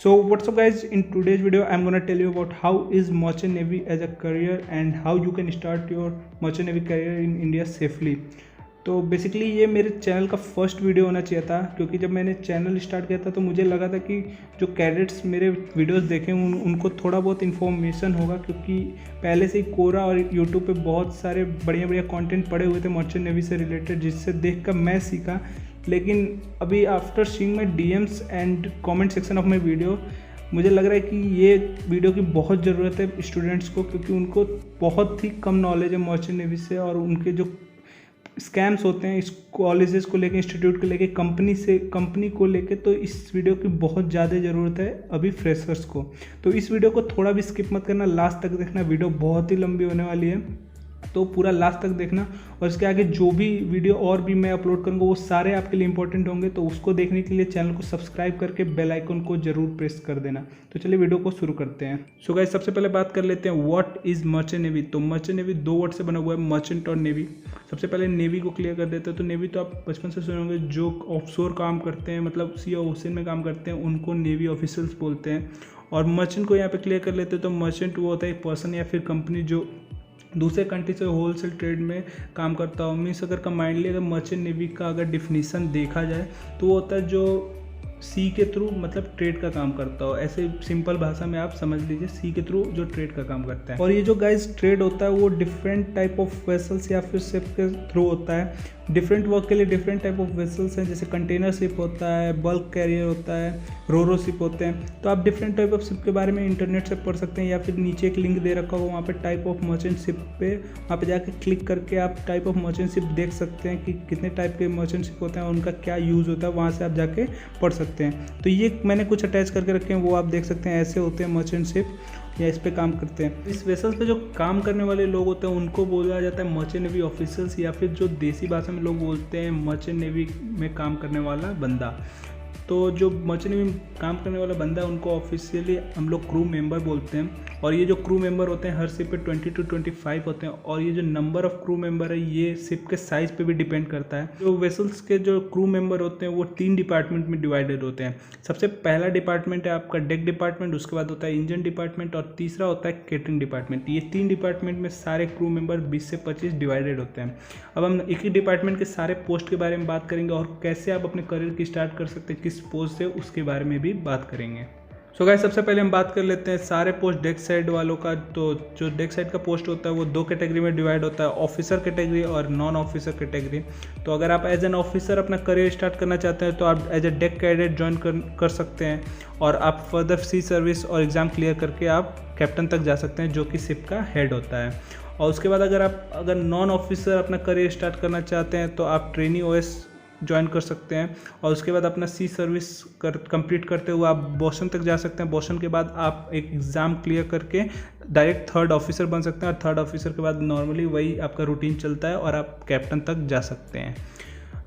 So what's up guys, in today's video I'm gonna tell you about how is merchant navy as a career and how you can start your merchant navy career in India safely। तो basically ये मेरे channel का first video होना चाहिए था, क्योंकि जब मैंने चैनल स्टार्ट किया था तो मुझे लगा था कि जो कैडेट्स मेरे वीडियोस देखें उनको थोड़ा बहुत इन्फॉर्मेशन होगा, क्योंकि पहले से ही कोरा और यूट्यूब पे बहुत सारे बढ़िया बढ़िया कंटेंट पड़े हुए थे मर्चेंट नेवी से रिलेटेड, जिससे देख कर मैं सीखा। लेकिन अभी after seeing my DMs and comment section of my video, मुझे लग रहा है कि ये वीडियो की बहुत ज़रूरत है स्टूडेंट्स को, क्योंकि उनको बहुत ही कम नॉलेज है मर्चेंट नेवी से, और उनके जो स्कैम्स होते हैं इस कॉलेजेस को लेके, इंस्टीट्यूट को लेके, कंपनी को लेके, तो इस वीडियो की बहुत ज़्यादा ज़रूरत है अभी फ्रेशर्स को। तो इस वीडियो को थोड़ा भी स्किप मत करना, लास्ट तक देखना, वीडियो बहुत ही लंबी होने वाली है, तो पूरा लास्ट तक देखना। और इसके आगे जो भी वीडियो और भी मैं अपलोड करूँगा वो सारे आपके लिए इंपॉर्टेंट होंगे, तो उसको देखने के लिए चैनल को सब्सक्राइब करके बेल आइकन को जरूर प्रेस कर देना। तो चलिए वीडियो को शुरू करते हैं। सो गाइस, सबसे पहले बात कर लेते हैं व्हाट इज़ मर्चेंट नेवी। तो मर्चेंट नेवी दो वर्ड से बना हुआ है, मर्चेंट और नेवी। सबसे पहले नेवी को क्लियर कर देते हैं। तो नेवी तो आप बचपन से सुने होंगे, जो ऑफशोर काम करते हैं, मतलब सी और ओशन में काम करते हैं, उनको नेवी ऑफिसर्स बोलते हैं। और मर्चेंट को यहाँ पे क्लियर कर लेते हैं। तो मर्चेंट वो होता है एक पर्सन या फिर कंपनी जो दूसरे कंट्री से होलसेल ट्रेड में काम करता हो। मीन्स अगर कंबाइंडली अगर मर्चेंट नेवी का अगर डिफिनीसन देखा जाए तो वो होता है जो सी के थ्रू मतलब ट्रेड का काम करता हो। ऐसे सिंपल भाषा में आप समझ लीजिए, सी के थ्रू जो ट्रेड का काम करता है। और ये जो गाइस ट्रेड होता है वो डिफरेंट टाइप ऑफ वेसल्स या फिर शिप के थ्रू होता है। डिफरेंट वर्क के लिए डिफरेंट टाइप ऑफ वेसल्स हैं, जैसे कंटेनर शिप होता है, बल्क कैरियर होता है, रोरो शिप होते हैं। तो आप डिफरेंट टाइप ऑफ शिप के बारे में इंटरनेट से पढ़ सकते हैं, या फिर नीचे एक लिंक दे रखा होगा, वहाँ पे टाइप ऑफ मर्चेंट शिप पे वहाँ पे जाके क्लिक करके आप टाइप ऑफ मर्चेंट शिप देख सकते हैं कि कितने टाइप के मर्चेंट शिप होते हैं, उनका क्या यूज़ होता है, वहाँ से आप जाके पढ़ सकते हैं। तो ये मैंने कुछ अटैच करके रखे हैं, वो आप देख सकते हैं। ऐसे होते हैं मर्चेंट शिप, या इस पे काम करते हैं। इस वेसल्स पे जो काम करने वाले लोग होते हैं उनको बोला जाता है मर्चेंट नेवी ऑफिसर्स, या फिर जो देसी भाषा में लोग बोलते हैं मर्चेंट नेवी में काम करने वाला बंदा। तो जो मर्चेंट नेवी में काम करने वाला बंदा है उनको ऑफिशियली हम लोग क्रू मेंबर बोलते हैं। और ये जो क्रू मेंबर होते हैं हर शिप पे 20 to 25 होते हैं। और ये जो नंबर ऑफ़ क्रू मेंबर है ये शिप के साइज़ पे भी डिपेंड करता है। जो वेसल्स के जो क्रू मेंबर होते हैं वो 3 डिपार्टमेंट में डिवाइडेड होते हैं। सबसे पहला डिपार्टमेंट है आपका डेक डिपार्टमेंट, उसके बाद होता है इंजन डिपार्टमेंट, और तीसरा होता है केटरिंग डिपार्टमेंट। ये 3 डिपार्टमेंट में सारे क्रू मेंबर 20 से 25 डिवाइडेड होते हैं। अब हम एक ही डिपार्टमेंट के सारे पोस्ट के बारे में बात करेंगे, और कैसे आप अपने करियर की स्टार्ट कर सकते हैं, किस पोस्ट से, उसके बारे में भी बात करेंगे। सो गाइस, सबसे पहले हम बात कर लेते हैं सारे पोस्ट डेक साइड वालों का। तो जो डेक साइड का पोस्ट होता है वो 2 कैटेगरी में डिवाइड होता है, ऑफिसर कैटेगरी और नॉन ऑफिसर कैटेगरी। तो अगर आप एज एन ऑफिसर अपना करियर स्टार्ट करना चाहते हैं तो आप as a deck cadet join कर सकते हैं, और आप फर्दर सी सर्विस और एग्ज़ाम क्लियर करके आप कैप्टन तक जा सकते हैं, जो कि शिप का हेड होता है। और उसके बाद अगर नॉन ऑफिसर अपना करियर स्टार्ट करना चाहते हैं तो आप ट्रेनी OS ज्वाइन कर सकते हैं, और उसके बाद अपना सी सर्विस कंप्लीट करते हुए आप बोशन तक जा सकते हैं। बोशन के बाद आप एक एग्ज़ाम क्लियर करके डायरेक्ट 3rd ऑफिसर बन सकते हैं, और 3rd ऑफिसर के बाद नॉर्मली वही आपका रूटीन चलता है और आप कैप्टन तक जा सकते हैं।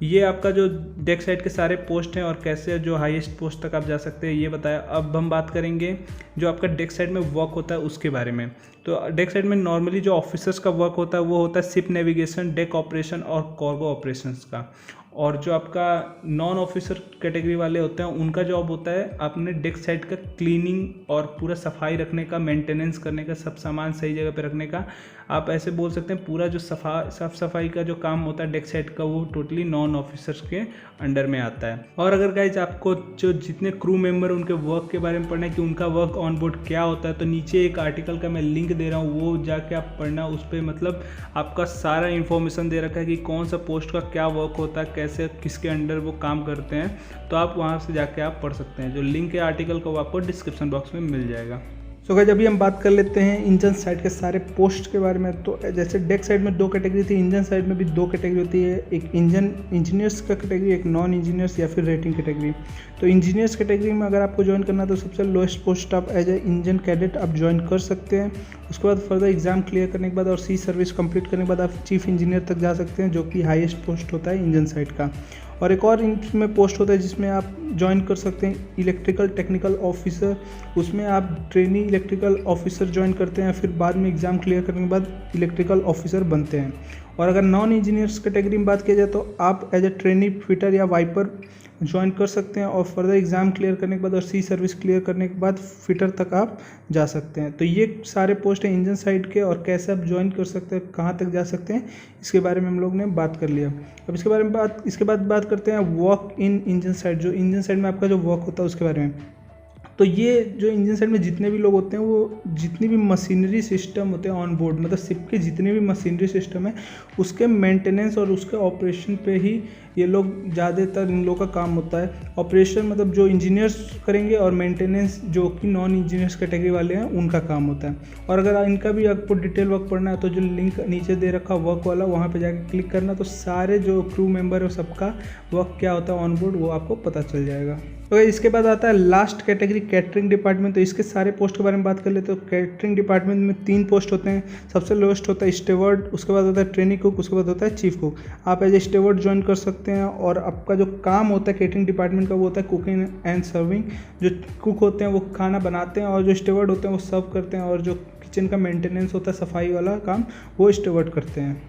ये आपका जो डेक साइड के सारे पोस्ट हैं, और कैसे जो हाईएस्ट पोस्ट तक आप जा सकते हैं ये बताया। अब हम बात करेंगे जो आपका डेक साइड में वर्क होता है उसके बारे में। तो डेक साइड में नॉर्मली जो ऑफिसर्स का वर्क होता है वो होता है शिप नेविगेशन, डेक ऑपरेशन और कार्गो ऑपरेशंस का। और जो आपका नॉन ऑफिसर कैटेगरी वाले होते हैं उनका जॉब होता है अपने डेक साइड का क्लीनिंग और पूरा सफाई रखने का, मेंटेनेंस करने का, सब सामान सही जगह पे रखने का। आप ऐसे बोल सकते हैं पूरा जो साफ सफाई का जो काम होता है डेक साइड का, वो टोटली नॉन ऑफिसर्स के अंडर में आता है। और अगर गाइज आपको जो जितने क्रू मेंबर उनके वर्क के बारे में पढ़ना है कि उनका वर्क ऑन बोर्ड क्या होता है, तो नीचे एक आर्टिकल का मैं लिंक दे रहा हूँ, वो जाके आप पढ़ना। उस पर मतलब आपका सारा इन्फॉर्मेशन दे रखा है कि कौन सा पोस्ट का क्या वर्क होता है, कैसे किसके अंडर वो काम करते हैं। तो आप वहाँ से जाके आप पढ़ सकते हैं। जो लिंक है आर्टिकल का वो आपको डिस्क्रिप्शन बॉक्स में मिल जाएगा। सो गाइस, अभी हम बात कर लेते हैं इंजन साइड के सारे पोस्ट के बारे में। तो जैसे डेक साइड में 2 कैटेगरी थी, इंजन साइड में भी 2 कैटेगरी होती है, एक इंजीनियर्स का कैटेगरी, एक नॉन इंजीनियर्स या फिर रेटिंग कैटेगरी। तो इंजीनियर्स कैटेगरी में अगर आपको ज्वाइन करना है तो सबसे लोएस्ट पोस्ट आप एज ए इंजन कैडेट आप ज्वाइन कर सकते हैं। उसके बाद फर्दर एग्जाम क्लियर करने के बाद और सी सर्विस कंप्लीट करने के बाद आप चीफ इंजीनियर तक जा सकते हैं, जो कि हाईएस्ट पोस्ट होता है इंजन साइड का। और एक और इसमें पोस्ट होता है जिसमें आप ज्वाइन कर सकते हैं इलेक्ट्रिकल टेक्निकल ऑफिसर। उसमें आप ट्रेनी इलेक्ट्रिकल ऑफिसर ज्वाइन करते हैं, फिर बाद में एग्ज़ाम क्लियर करने के बाद इलेक्ट्रिकल ऑफिसर बनते हैं। और अगर नॉन इंजीनियर्स कैटेगरी में बात किया जाए तो आप एज ए ट्रेनी फिटर या वाइपर ज्वाइन कर सकते हैं और फर्दर एग्ज़ाम क्लियर करने के बाद और सी सर्विस क्लियर करने के बाद फिटर तक आप जा सकते हैं। तो ये सारे पोस्ट हैं इंजन साइड के, और कैसे आप ज्वाइन कर सकते हैं, कहाँ तक जा सकते हैं, इसके बारे में हम लोग ने बात कर लिया। अब इसके बाद बात करते हैं वर्क इन इंजन साइड, जो इंजन साइड में आपका जो वर्क होता है उसके बारे में। तो ये जो इंजन साइड में जितने भी लोग होते हैं, वो जितनी भी मशीनरी सिस्टम होते हैं ऑन बोर्ड, मतलब शिप के जितने भी मशीनरी सिस्टम है उसके मेंटेनेंस और उसके ऑपरेशन पे ही ये लोग ज़्यादातर इन लोगों का काम होता है। ऑपरेशन मतलब जो इंजीनियर्स करेंगे, और मेंटेनेंस जो कि नॉन इंजीनियर्स कैटेगरी वाले हैं उनका काम होता है। और अगर इनका भी आपको डिटेल वर्क पढ़ना है तो जो लिंक नीचे दे रखा वर्क वाला, वहाँ पे जाके क्लिक करना, तो सारे जो क्रू मेंबर है सबका वर्क क्या होता है ऑन बोर्ड वो आपको पता चल जाएगा। तो इसके बाद आता है लास्ट कैटेगरी कैटरिंग डिपार्टमेंट। तो इसके सारे पोस्ट के बारे में बात कर लेते हैं। तो कैटरिंग डिपार्टमेंट में 3 पोस्ट होते हैं। सबसे लोएस्ट होता है स्टेवर्ड, उसके बाद होता है ट्रेनिंग कुक, उसके बाद होता है चीफ कुक। आप एज ए स्टेवर्ड ज्वाइन कर सकते हैं, और आपका जो काम होता है कैटरिंग डिपार्टमेंट का वो होता है कुकिंग एंड सर्विंग। जो कुक होते हैं वो खाना बनाते हैं, और जो स्टेवर्ड होते हैं वो सर्व करते हैं, और जो किचन का मेंटेनेंस होता है, सफाई वाला काम, वो स्टेवर्ड करते हैं।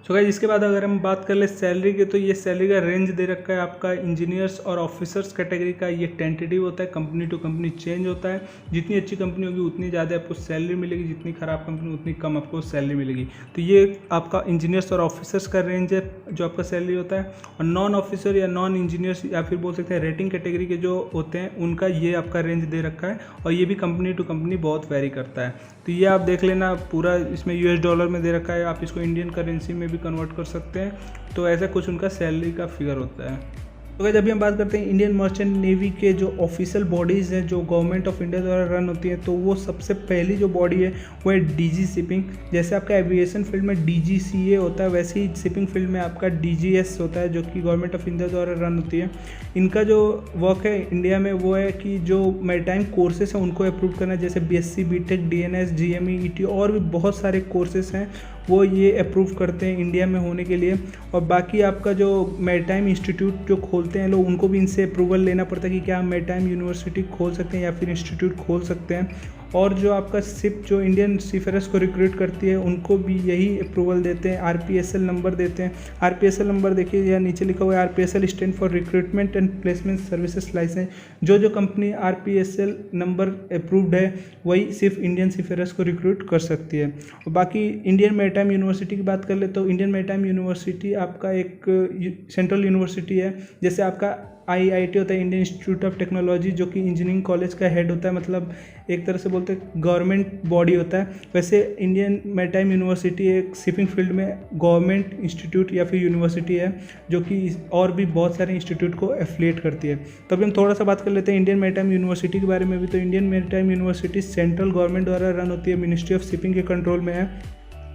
सो गाइस, इसके बाद अगर हम बात कर ले सैलरी की, तो ये सैलरी का रेंज दे रखा है आपका इंजीनियर्स और ऑफिसर्स कैटेगरी का। ये टेंटेटिव होता है, कंपनी टू कंपनी चेंज होता है। जितनी अच्छी कंपनी होगी उतनी ज़्यादा आपको सैलरी मिलेगी, जितनी ख़राब कंपनी उतनी कम आपको सैलरी मिलेगी। तो ये आपका इंजीनियर्स और ऑफिसर्स का रेंज है जो आपका सैलरी होता है। और नॉन ऑफिसर या नॉन इंजीनियर्स या फिर बोल सकते हैं रेटिंग कैटेगरी के जो होते हैं उनका ये आपका रेंज दे रखा है, और ये भी कंपनी टू कंपनी बहुत वेरी करता है। तो ये आप देख लेना, पूरा इसमें US डॉलर में दे रखा है, आप इसको इंडियन करेंसी में भी कन्वर्ट कर सकते हैं। तो ऐसा कुछ उनका सैलरी का फिगर होता है। तो गाइस, अभी हम बात करते हैं इंडियन मर्चेंट नेवी के जो ऑफिशियल बॉडीज़ हैं जो गवर्नमेंट ऑफ इंडिया द्वारा रन होती है। तो वो सबसे पहली जो बॉडी है वो है DG शिपिंग। जैसे आपका एविएशन फील्ड में DGCA होता है, वैसे ही शिपिंग फील्ड में आपका DGS होता है, जो कि गवर्नमेंट ऑफ इंडिया द्वारा रन होती है। इनका जो वर्क है इंडिया में वो है कि जो मैरीटाइम कोर्सेस हैं उनको अप्रूव करना, जैसे BSc BTech DNS GME ET और भी बहुत सारे कोर्सेस हैं वो ये अप्रूव करते हैं इंडिया में होने के लिए। और बाकी आपका जो मैरीटाइम इंस्टीट्यूट जो खोलते हैं लोग, उनको भी इनसे अप्रूवल लेना पड़ता है कि क्या हम मैरीटाइम यूनिवर्सिटी खोल सकते हैं या फिर इंस्टीट्यूट खोल सकते हैं। और जो आपका शिप जो इंडियन सीफेरर्स को रिक्रूट करती है उनको भी यही अप्रूवल देते हैं, RPSL नंबर देते हैं। RPSL नंबर देखिए या नीचे लिखा हुआ है, RPSL stand for recruitment and placement services license. जो कंपनी RPSL नंबर अप्रूव्ड है वही सिर्फ इंडियन सीफेरर्स को रिक्रूट कर सकती है। और बाकी इंडियन मैरीटाइम यूनिवर्सिटी की बात कर ले तो इंडियन मैरीटाइम यूनिवर्सिटी आपका एक सेंट्रल यूनिवर्सिटी है। जैसे आपका IIT होता है, इंडियन इंस्टीट्यूट ऑफ टेक्नोलॉजी, जो कि इंजीनियरिंग कॉलेज का हेड होता है, मतलब एक तरह से बोलते हैं गवर्नमेंट बॉडी होता है। वैसे इंडियन मैरीटाइम यूनिवर्सिटी एक शिपिंग फील्ड में गवर्नमेंट इंस्टीट्यूट या फिर यूनिवर्सिटी है, जो कि और भी बहुत सारे इंस्टीट्यूट को एफिलिएट करती है। तो अभी हम थोड़ा सा बात कर लेते हैं इंडियन मैरीटाइम यूनिवर्सिटी के बारे में भी। तो Indian maritime university central government द्वारा रन होती है, मिनिस्ट्री ऑफ शिपिंग के कंट्रोल में है।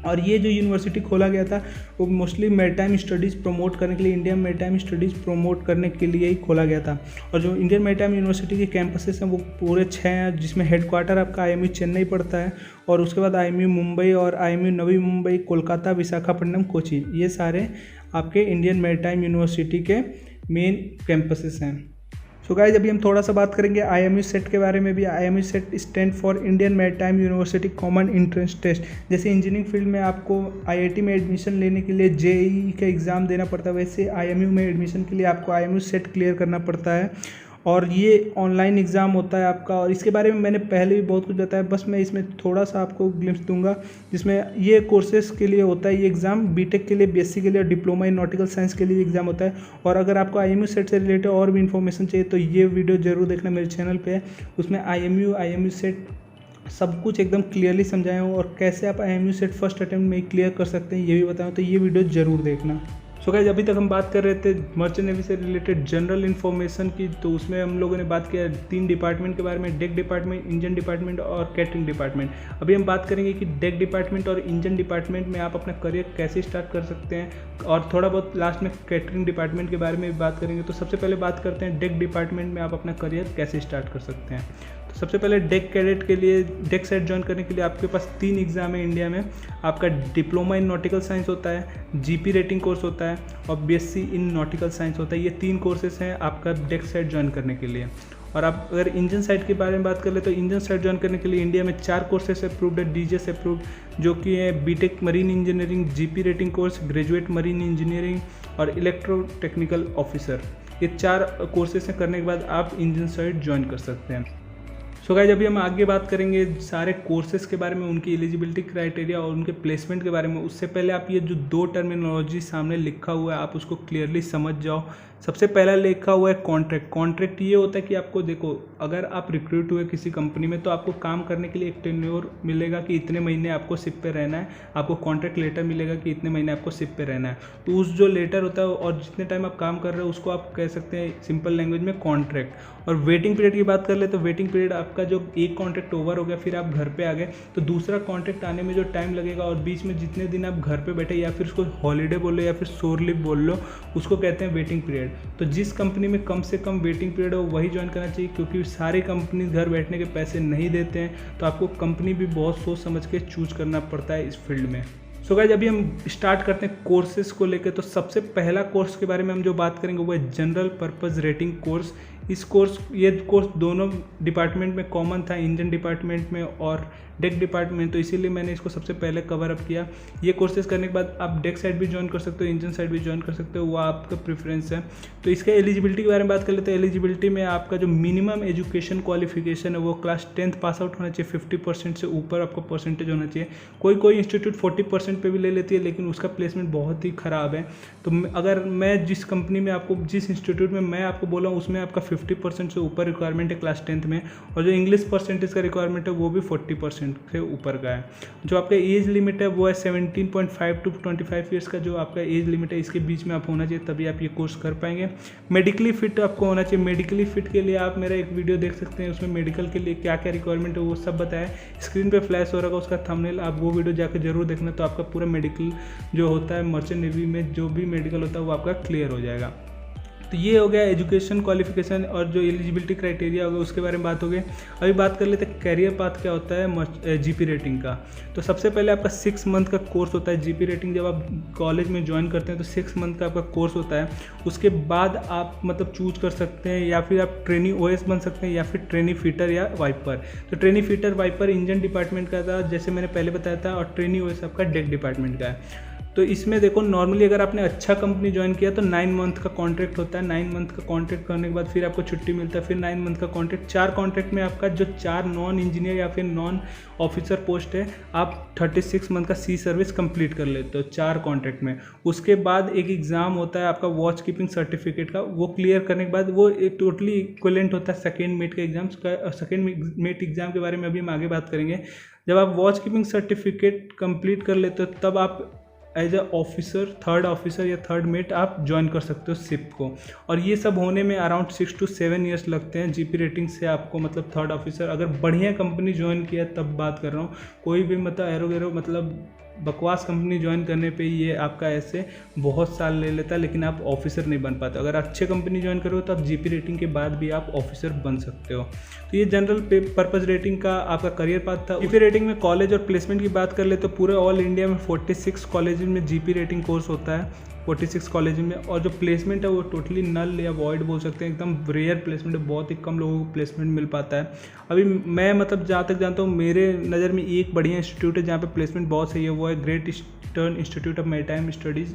और ये जो यूनिवर्सिटी खोला गया था वो मोस्टली मैरीटाइम स्टडीज़ प्रमोट करने के लिए, इंडियन मैरीटाइम स्टडीज़ प्रमोट करने के लिए ही खोला गया था। और जो इंडियन मैरीटाइम यूनिवर्सिटी के कैंपसेस हैं वो पूरे 6 हैं, जिसमें हेडक्वार्टर आपका IMU चेन्नई पड़ता है, और उसके बाद IMU मुंबई और IMU नवी मुंबई, कोलकाता, विशाखापट्टनम, कोची, ये सारे आपके इंडियन मैरीटाइम यूनिवर्सिटी के मेन कैंपसेस हैं। सो गाइस, अभी हम थोड़ा सा बात करेंगे IMU सेट के बारे में भी। IMU set stand for Indian maritime university common entrance test. जैसे इंजीनियरिंग फील्ड में आपको IIT में एडमिशन लेने के लिए JEE का एग्ज़ाम देना पड़ता है, वैसे IMU में एडमिशन के लिए आपको IMU सेट क्लियर करना पड़ता है, और ये ऑनलाइन एग्ज़ाम होता है आपका। और इसके बारे में मैंने पहले भी बहुत कुछ बताया, बस मैं इसमें थोड़ा सा आपको ग्लिम्स दूंगा। जिसमें ये कोर्सेज के लिए होता है ये एग्ज़ाम, BTech के लिए, BSc के लिए, डिप्लोमा इन नॉटिकल साइंस के लिए एग्ज़ाम होता है। और अगर आपको IMU सेट से रिलेटेड और भी इन्फॉर्मेशन चाहिए तो ये वीडियो ज़रूर देखना, मेरे चैनल पर है। उसमें IMU सेट सब कुछ एकदम क्लियरली समझाया हूँ, और कैसे आप IMU सेट फर्स्ट अटेम्प्ट में क्लियर कर सकते हैं ये भी बताया, तो ये वीडियो ज़रूर देखना। सो गाइस, अभी तक हम बात कर रहे थे मर्चेंट नेवी से रिलेटेड जनरल इन्फॉर्मेशन की। तो उसमें हम लोगों ने बात किया 3 डिपार्टमेंट के बारे में, डेक डिपार्टमेंट, इंजन डिपार्टमेंट और कैटरिंग डिपार्टमेंट। अभी हम बात करेंगे कि डेक डिपार्टमेंट और इंजन डिपार्टमेंट में आप अपना करियर कैसे स्टार्ट कर सकते हैं, और थोड़ा बहुत लास्ट में कैटरिंग डिपार्टमेंट के बारे में भी बात करेंगे। तो सबसे पहले बात करते हैं डेक डिपार्टमेंट में आप अपना करियर कैसे स्टार्ट कर सकते हैं। तो सबसे पहले डेक कैडेट के लिए, डेक सेट ज्वाइन करने के लिए आपके पास 3 एग्ज़ाम है इंडिया में। आपका डिप्लोमा इन नॉटिकल साइंस होता है, GP रेटिंग कोर्स होता है, और BSc इन नॉटिकल साइंस होता है। ये 3 कोर्सेस हैं आपका डेक सेट ज्वाइन करने के लिए। और आप अगर इंजन साइड के बारे में बात कर ले तो इंजन साइड ज्वाइन करने के लिए इंडिया में 4 कोर्सेस अप्रूव्ड है, DGS अप्रूव्ड, जो कि है BTech marine engineering, GP rating course, graduate marine engineering और इलेक्ट्रो टेक्निकल ऑफिसर। ये 4 कोर्सेस करने के बाद आप इंजन साइड ज्वाइन कर सकते हैं। सो गाइस, अभी हम आगे बात करेंगे सारे कोर्सेज के बारे में, उनकी एलिजिबिलिटी क्राइटेरिया और उनके प्लेसमेंट के बारे में। उससे पहले आप ये जो 2 टर्मिनोलॉजी सामने लिखा हुआ है आप उसको क्लियरली समझ जाओ। सबसे पहला लिखा हुआ है कॉन्ट्रैक्ट। कॉन्ट्रैक्ट ये होता है कि आपको देखो, अगर आप रिक्रूट हुए किसी कंपनी में तो आपको काम करने के लिए एक टेन्योर मिलेगा कि इतने महीने आपको शिप पे रहना है, आपको कॉन्ट्रैक्ट लेटर मिलेगा कि इतने महीने आपको शिप पे रहना है। तो उस जो लेटर होता है और जितने टाइम आप काम कर रहे हो उसको आप कह सकते हैं सिंपल लैंग्वेज में कॉन्ट्रैक्ट। और वेटिंग पीरियड की बात कर ले तो वेटिंग पीरियड आपका जो एक कॉन्ट्रैक्ट ओवर हो गया फिर आप घर पे आ गए तो दूसरा कॉन्ट्रैक्ट आने में जो टाइम लगेगा और बीच में जितने दिन आप घर पे बैठे, या फिर उसको हॉलीडे बोल लो या फिर शोर लीव बोल लो, उसको कहते हैं वेटिंग पीरियड। तो जिस कंपनी में कम से कम वेटिंग पीरियड हो वही ज्वाइन करना चाहिए, क्योंकि सारी कंपनी घर बैठने के पैसे नहीं देते हैं। तो आपको कंपनी भी बहुत सोच समझ के चूज करना पड़ता है इस फील्ड में। सो गाइस, अभी हम स्टार्ट करते हैं कोर्सेज को लेकर। तो सबसे पहला कोर्स के बारे में हम जो बात करेंगे वो है जनरल पर्पस रेटिंग कोर्स। ये कोर्स दोनों डिपार्टमेंट में कॉमन था, इंजन डिपार्टमेंट में और डेक डिपार्टमेंट, तो इसीलिए मैंने इसको सबसे पहले कवर अप किया। ये कोर्सेज करने के बाद आप डेक साइड भी ज्वाइन कर सकते हो, इंजन साइड भी ज्वाइन कर सकते हो, वो आपका प्रेफरेंस है। तो इसके एलिजिबिलिटी के बारे में बात कर लेते हैं। एलिजिबिलिटी में आपका जो मिनिमम एजुकेशन क्वालिफिकेशन है वो क्लास 10th पास आउट होना चाहिए, 50% से ऊपर आपका परसेंटेज होना चाहिए। कोई इंस्टीट्यूट 40% पे भी ले लेती है, लेकिन उसका प्लेसमेंट बहुत ही ख़राब है। तो अगर मैं जिस कंपनी में आपको, जिस इंस्टीट्यूट में मैं आपको बोला हूँ उसमें आपका 50% से ऊपर रिक्वायरमेंट है क्लास 10th में, और जो इंग्लिश परसेंटेज का रिक्वायरमेंट है वो भी 40% से ऊपर का है। जो आपका एज लिमिट है वो है 17.5 to 25 ईयर्स का जो आपका एज लिमिट है, इसके बीच में आप होना चाहिए, तभी आप ये कोर्स कर पाएंगे। मेडिकली फिट आपको होना चाहिए। मेडिकली फिट के लिए आप मेरा एक वीडियो देख सकते हैं, उसमें मेडिकल के लिए क्या क्या रिक्वायरमेंट है वो सब बताया, स्क्रीन पे फ्लैश हो रहा है उसका थंबनेल, आप वो वीडियो जाकर जरूर देखना। तो आपका पूरा मेडिकल जो होता है मर्चेंट नेवी में जो भी मेडिकल होता है वो आपका क्लियर हो जाएगा। तो ये हो गया एजुकेशन क्वालिफिकेशन और जो एलिजिबिलिटी क्राइटेरिया होगा उसके बारे में बात हो गई। अभी बात कर लेते हैं कैरियर पाथ क्या होता है जीपी रेटिंग का। तो सबसे पहले आपका 6 मंथ का कोर्स होता है जीपी रेटिंग। जब आप कॉलेज में ज्वाइन करते हैं तो 6 मंथ का आपका कोर्स होता है। उसके बाद आप मतलब चूज कर सकते हैं, या फिर आप ट्रेनी ओएस बन सकते हैं या फिर ट्रेनी फिटर या वाइपर। तो trainee fitter wiper engine department का था जैसे मैंने पहले बताया था, और ट्रेनी ओएस आपका डेक डिपार्टमेंट का है। तो इसमें देखो नॉर्मली अगर आपने अच्छा कंपनी ज्वाइन किया तो 9 मंथ का कॉन्ट्रैक्ट होता है। 9 मंथ का कॉन्ट्रैक्ट करने के बाद फिर आपको छुट्टी मिलता है, फिर 9 मंथ का कॉन्ट्रैक्ट। 4 कॉन्ट्रैक्ट में आपका जो 4 नॉन इंजीनियर या फिर नॉन ऑफिसर पोस्ट है, आप 36 मंथ का सी सर्विस कंप्लीट कर लेते हो 4 कॉन्ट्रैक्ट में। उसके बाद एक एग्ज़ाम होता है आपका वॉच कीपिंग सर्टिफिकेट का, वो क्लियर करने के बाद वो एक टोटली इक्विवेलेंट होता है सेकेंड मेट के एग्जाम। सेकेंड मेट एग्जाम के बारे में अभी हम आगे बात करेंगे। जब आप वॉच कीपिंग सर्टिफिकेट कंप्लीट कर लेते हो तब आप as a officer, 3rd officer या 3rd मेट आप ज्वाइन कर सकते हो शिप को। और ये सब होने में अराउंड 6 to 7 ईयर्स लगते हैं जीपी रेटिंग से आपको, मतलब 3rd ऑफिसर अगर बढ़िया कंपनी ज्वाइन किया तब बात कर रहा हूँ। कोई भी मतलब एरो मतलब बकवास कंपनी ज्वाइन करने पे ये आपका ऐसे बहुत साल ले लेता है, लेकिन आप ऑफिसर नहीं बन पाते। अगर अच्छे कंपनी ज्वाइन करो तो आप जीपी रेटिंग के बाद भी आप ऑफिसर बन सकते हो। तो ये जनरल पर्पस रेटिंग का आपका करियर पाथ था। जीपी रेटिंग में कॉलेज और प्लेसमेंट की बात कर ले तो पूरे ऑल इंडिया में 46 कॉलेज में जीपी रेटिंग कोर्स होता है, 46 कॉलेज में। और जो प्लेसमेंट है वो टोटली नल या वॉइड बोल सकते हैं, एकदम रेयर प्लेसमेंट है, बहुत ही कम लोगों को प्लेसमेंट मिल पाता है। अभी मैं मतलब जहाँ तक जानता हूँ मेरे नज़र में एक बढ़िया इंस्टीट्यूट है जहाँ पे प्लेसमेंट बहुत सही है, वो है great eastern institute of maritime studies,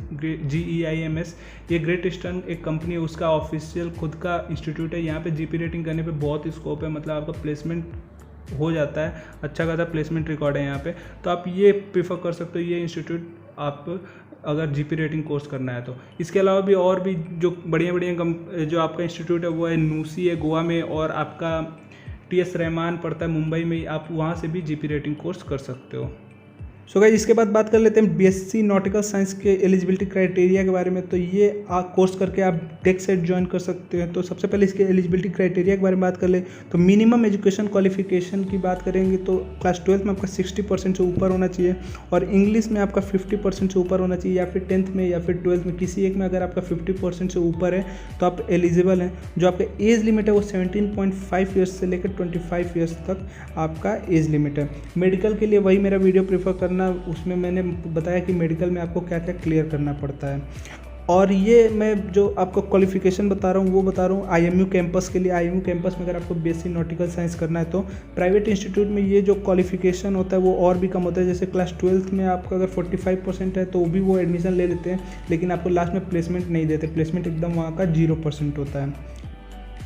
GEIMS। ये ग्रेट ईस्टर्न एक कंपनी है, उसका ऑफिशियल खुद का इंस्टीट्यूट है। यहाँ पे जीपी रेटिंग करने पे बहुत ही स्कोप है, मतलब आपका प्लेसमेंट हो जाता है, अच्छा खासा प्लेसमेंट रिकॉर्ड है यहाँ पे। तो आप ये प्रीफर कर सकते हो ये इंस्टीट्यूट आप अगर जीपी रेटिंग कोर्स करना है तो। इसके अलावा भी और भी जो बढ़िया जो आपका इंस्टीट्यूट है वो है नूसी है गोवा में, और आपका TS रहमान पड़ता है मुंबई में, आप वहाँ से भी जीपी रेटिंग कोर्स कर सकते हो। सो गाइस, इसके बाद बात कर लेते हैं BSc नॉटिकल साइंस के एलिजिबिलिटी क्राइटेरिया के बारे में। तो ये कोर्स करके आप डेक साइड ज्वाइन कर सकते हैं। तो सबसे पहले इसके एलिजिबिलिटी क्राइटेरिया के बारे में बात कर ले तो मिनिमम एजुकेशन क्वालिफिकेशन की बात करेंगे तो क्लास 12th में आपका 60% से ऊपर होना चाहिए, और इंग्लिश में आपका 50% से ऊपर होना चाहिए, या फिर 10th में या फिर 12th में किसी एक में अगर आपका 50% से ऊपर है तो आप एलिजिबल हैं। जो आपका एज लिमिट है वो 17.5 ईयर्स से लेकर 25 ईयर्स तक आपका एज लिमिट है। मेडिकल के लिए वही मेरा वीडियो प्रेफर करना, उसमें मैंने बताया कि मेडिकल में आपको क्या क्या क्लियर करना पड़ता है। और ये मैं जो आपको क्वालिफिकेशन बता रहा हूँ वो बता रहा हूँ IMU कैंपस के लिए। IMU कैंपस में अगर आपको BSc नॉटिकल साइंस करना है तो प्राइवेट इंस्टीट्यूट में ये जो क्वालिफिकेशन होता है वो और भी कम होता है। जैसे क्लास 12th में आपका अगर 45% है तो भी वो एडमिशन ले लेते हैं, लेकिन आपको लास्ट में प्लेसमेंट नहीं देते। प्लेसमेंट एकदम वहाँ का 0% होता है।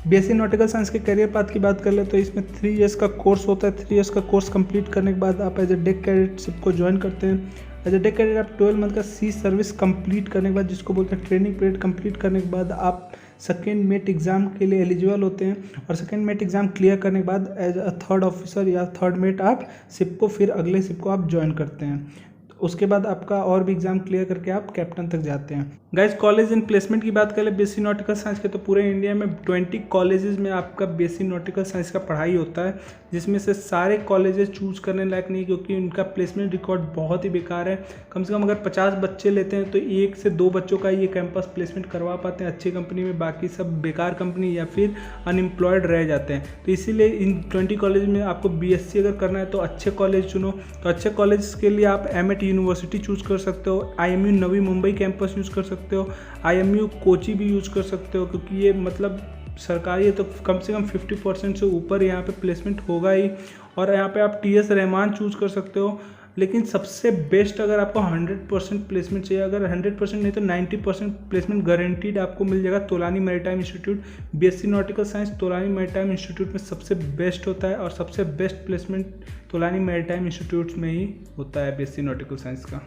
BSc नॉटिकल साइंस के करियर पाथ की बात कर ले तो इसमें 3 इयर्स का कोर्स होता है। 3 इयर्स का कोर्स कंप्लीट करने के बाद आप एज ए डेक कैडेटशिप को ज्वाइन करते हैं। एज ए डेक कैडेट आप 12 मंथ का सी सर्विस कंप्लीट करने के बाद, जिसको बोलते हैं ट्रेनिंग पीरियड, कंप्लीट करने के बाद आप सेकेंड मेट एग्ज़ाम के लिए एलिजिबल होते हैं। और सेकेंड मेट एग्ज़ाम क्लियर करने के बाद एज अ थर्ड ऑफिसर या थर्ड मेट आप शिप को, फिर अगले शिप को आप ज्वाइन करते हैं। उसके बाद आपका और भी एग्जाम क्लियर करके आप कैप्टन तक जाते हैं। गाइस, कॉलेज एंड प्लेसमेंट की बात करें BSc नॉटिकल साइंस के तो पूरे इंडिया में 20 कॉलेजेस में आपका BSc नॉटिकल साइंस का पढ़ाई होता है, जिसमें से सारे कॉलेजेस चूज करने लायक नहीं, क्योंकि उनका प्लेसमेंट रिकॉर्ड बहुत ही बेकार है। कम से कम अगर 50 बच्चे लेते हैं तो 1 से 2 बच्चों का ये कैंपस प्लेसमेंट करवा पाते हैं अच्छी कंपनी में, बाकी सब बेकार कंपनी या फिर अनएम्प्लॉयड रह जाते हैं। तो इसीलिए इन 20 कॉलेज में आपको BSc अगर करना है तो अच्छे कॉलेज चुनो। तो अच्छे कॉलेज के लिए आप एमएट यूनिवर्सिटी चूज़ कर सकते हो, IMU Navi Mumbai campus use कर सकते हो, IMU कोची भी यूज़ कर सकते हो, क्योंकि ये मतलब सरकारी है तो कम से कम 50% से ऊपर यहाँ पे प्लेसमेंट होगा ही। और यहाँ पे आप TS रहमान चूज़ कर सकते हो। लेकिन सबसे बेस्ट अगर आपको 100% प्लेसमेंट चाहिए, अगर 100% नहीं तो 90% प्लेसमेंट गारंटीड आपको मिल जाएगा Tolani maritime institute. BSc nautical science Tolani maritime institute में सबसे बेस्ट होता है, और सबसे best placement Tolani maritime institute में ही होता है BSc नॉटिकल साइंस का।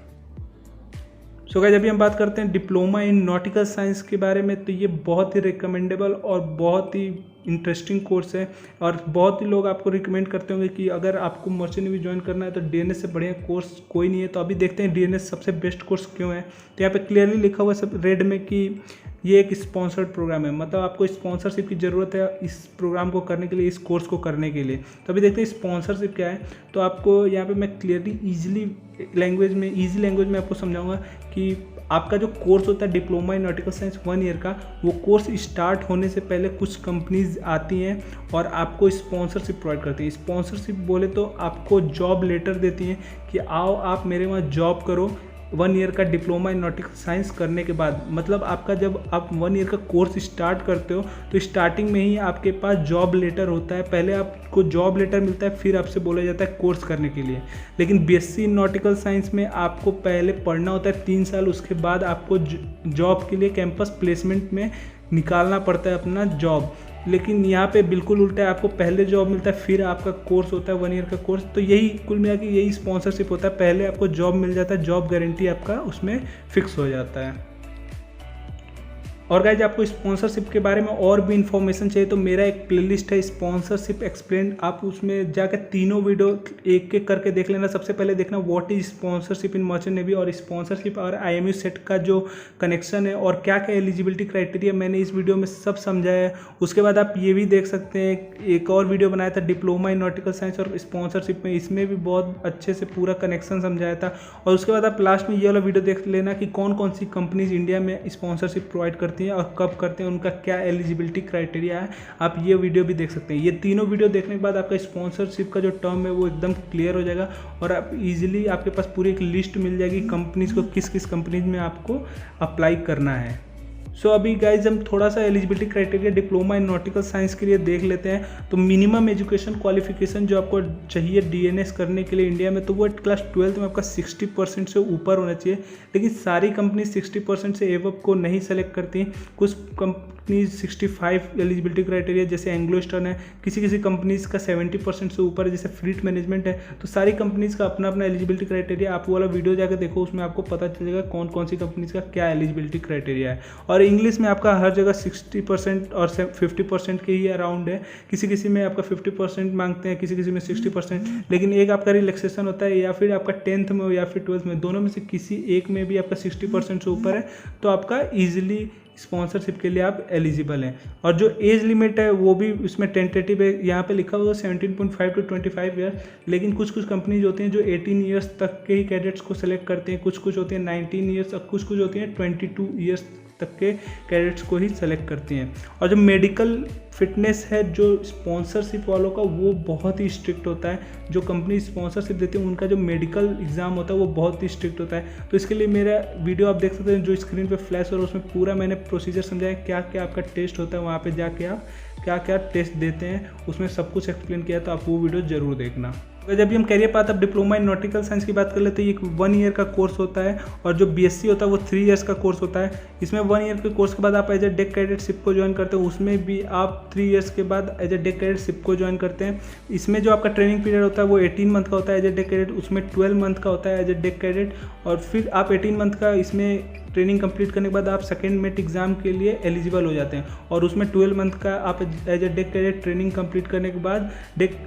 सो गाइस, अभी हम बात करते हैं डिप्लोमा इन नॉटिकल साइंस के बारे में। तो ये बहुत ही रिकमेंडेबल और बहुत ही इंटरेस्टिंग कोर्स है, और बहुत ही लोग आपको रिकमेंड करते होंगे कि अगर आपको मर्चेंट नेवी ज्वाइन करना है तो DNS से बढ़िया कोर्स कोई नहीं है। तो अभी देखते हैं DNS सबसे बेस्ट कोर्स क्यों है। तो यहाँ पे क्लियरली लिखा हुआ है सब रेड में कि ये एक स्पॉन्सर्ड प्रोग्राम है, मतलब आपको स्पॉन्सरशिप की ज़रूरत है इस प्रोग्राम को करने के लिए, इस कोर्स को करने के लिए। तो अभी देखते हैं स्पॉन्सरशिप क्या है। तो आपको यहाँ पे मैं क्लियरली ईजी लैंग्वेज में आपको समझाऊंगा कि आपका जो कोर्स होता है diploma in nautical science 1 year का, वो कोर्स स्टार्ट होने से पहले कुछ कंपनीज आती हैं और आपको स्पॉन्सरशिप प्रोवाइड करती हैं। स्पॉन्सरशिप बोले तो आपको जॉब लेटर देती हैं कि आओ आप मेरे वहाँ जॉब करो 1 ईयर का डिप्लोमा इन नॉटिकल साइंस करने के बाद। मतलब आपका जब आप 1 ईयर का कोर्स स्टार्ट करते हो तो स्टार्टिंग में ही आपके पास जॉब लेटर होता है। पहले आपको जॉब लेटर मिलता है, फिर आपसे बोला जाता है कोर्स करने के लिए। लेकिन BSc नॉटिकल साइंस में आपको पहले पढ़ना होता है 3 साल, उसके बाद आपको जॉब के लिए कैंपस प्लेसमेंट में निकालना पड़ता है अपना जॉब। लेकिन यहाँ पे बिल्कुल उल्टा है, आपको पहले जॉब मिलता है फिर आपका कोर्स होता है 1 ईयर का कोर्स। तो यही कुल मिला के यही स्पॉन्सरशिप होता है, पहले आपको जॉब मिल जाता है, जॉब गारंटी आपका उसमें फिक्स हो जाता है। और गाइज, आपको स्पॉन्सरशिप के बारे में और भी इन्फॉर्मेशन चाहिए तो मेरा एक प्लेलिस्ट है स्पॉन्सरशिप एक्सप्लेन, आप उसमें जाकर तीनों वीडियो एक एक करके देख लेना। सबसे पहले देखना what is sponsorship in merchant navy, और स्पॉन्सरशिप और IMU सेट का जो कनेक्शन है और क्या क्या एलिजिबिलिटी क्राइटेरिया मैंने इस वीडियो में सब समझाया है। उसके बाद आप ये भी देख सकते हैं, एक और वीडियो बनाया था डिप्लोमा इन नॉटिकल साइंस और स्पॉन्सरशिप में, इसमें भी बहुत अच्छे से पूरा कनेक्शन समझाया था। और उसके बाद आप लास्ट में ये वाला वीडियो देख लेना कि कौन कौन सी कंपनीज इंडिया में स्पॉन्सरशिप प्रोवाइड करती हैं और कब करते हैं, उनका क्या एलिजिबिलिटी क्राइटेरिया है। आप ये वीडियो भी देख सकते हैं। ये तीनों वीडियो देखने के बाद आपका स्पॉन्सरशिप का जो टर्म है वो एकदम क्लियर हो जाएगा, और आप इजीली आपके पास पूरी एक लिस्ट मिल जाएगी कंपनीज को, किस किस कंपनीज में आपको अप्लाई करना है। सो अभी गाइज हम थोड़ा सा eligibility criteria diploma in nautical science के लिए देख लेते हैं। तो मिनिमम एजुकेशन क्वालिफिकेशन जो आपको चाहिए DNS करने के लिए इंडिया में, तो वो क्लास 12th में आपका 60% से ऊपर होना चाहिए। लेकिन सारी कंपनी 60% से एबव को नहीं सेलेक्ट करती, कुछ कंपनीज 65 एलिजिबिलिटी क्राइटेरिया जैसे एंग्लो स्टर्न है, किसी किसी कंपनीज का 70% से ऊपर है जैसे फ्लीट मैनेजमेंट है। तो सारी कंपनीज का अपना अपना एलिजिबिलिटी क्राइटेरिया, आप वो वाला वीडियो जाकर देखो, उसमें आपको पता चलेगा कौन कौन सी कंपनीज का क्या एलिजिबिलिटी क्राइटेरिया है। और इंग्लिश में आपका हर जगह 60% और 50% के ही अराउंड है, किसी किसी में आपका 50% मांगते हैं, किसी किसी में 60%। लेकिन एक आपका रिलैक्सेशन होता है, या फिर आपका 10th में हो या फिर 12th में, दोनों में से किसी एक में भी आपका 60% से ऊपर है तो आपका ईजिली स्पॉन्सरशिप के लिए आप एलिजिबल हैं। और जो एज लिमिट है वो भी इसमें टेंटेटिव है, यहाँ पे लिखा हुआ 17.5 to 25 ईयर। लेकिन कुछ कुछ कंपनीज होती हैं जो 18 ईयर्स तक के ही कैडेट्स को सिलेक्ट करते हैं, कुछ कुछ होती हैं 19 ईयर्स और कुछ कुछ होती हैं 22 ईयर्स तक के कैडेट्स को ही सेलेक्ट करती हैं। और जो मेडिकल फिटनेस है जो स्पॉन्सरशिप वालों का, वो बहुत ही स्ट्रिक्ट होता है। जो कंपनी स्पॉन्सरशिप देती है उनका जो मेडिकल एग्ज़ाम होता है वो बहुत ही स्ट्रिक्ट होता है। तो इसके लिए मेरा वीडियो आप देख सकते हैं जो स्क्रीन पे फ्लैश हो रहा है, उसमें पूरा मैंने प्रोसीजर समझाया, क्या क्या आपका टेस्ट होता है, वहाँ पे जाके आप क्या क्या टेस्ट देते हैं, उसमें सब कुछ एक्सप्लेन किया है। तो आप वो वीडियो ज़रूर देखना। अगर जब भी हम कैरियर पाथ अब डिप्लोमा इन नॉटिकल साइंस की बात कर लेते हैं, ये 1 ईयर का कोर्स होता है। और जो बीएससी होता है वो 3 ईयर्स का कोर्स होता है। इसमें 1 ईयर के कोर्स के बाद आप एज ए डेक कैडेटशिप को ज्वाइन करते हो, उसमें भी आप 3 ईयर्स के बाद एज ए डेक कैडेटशिप को ज्वाइन करते हैं। इसमें जो आपका ट्रेनिंग पीरियड होता है वो 18 मंथ का होता है एज ए डेक कैडेट, उसमें 12 मंथ का होता है एज ए डेक कैडेट। और फिर आप 18 मंथ का इसमें ट्रेनिंग कंप्लीट करने के बाद आप सेकेंड मेट एग्जाम के लिए एलिजिबल हो जाते हैं। और उसमें 12 मंथ का आप as a deck cadet training complete करने के बाद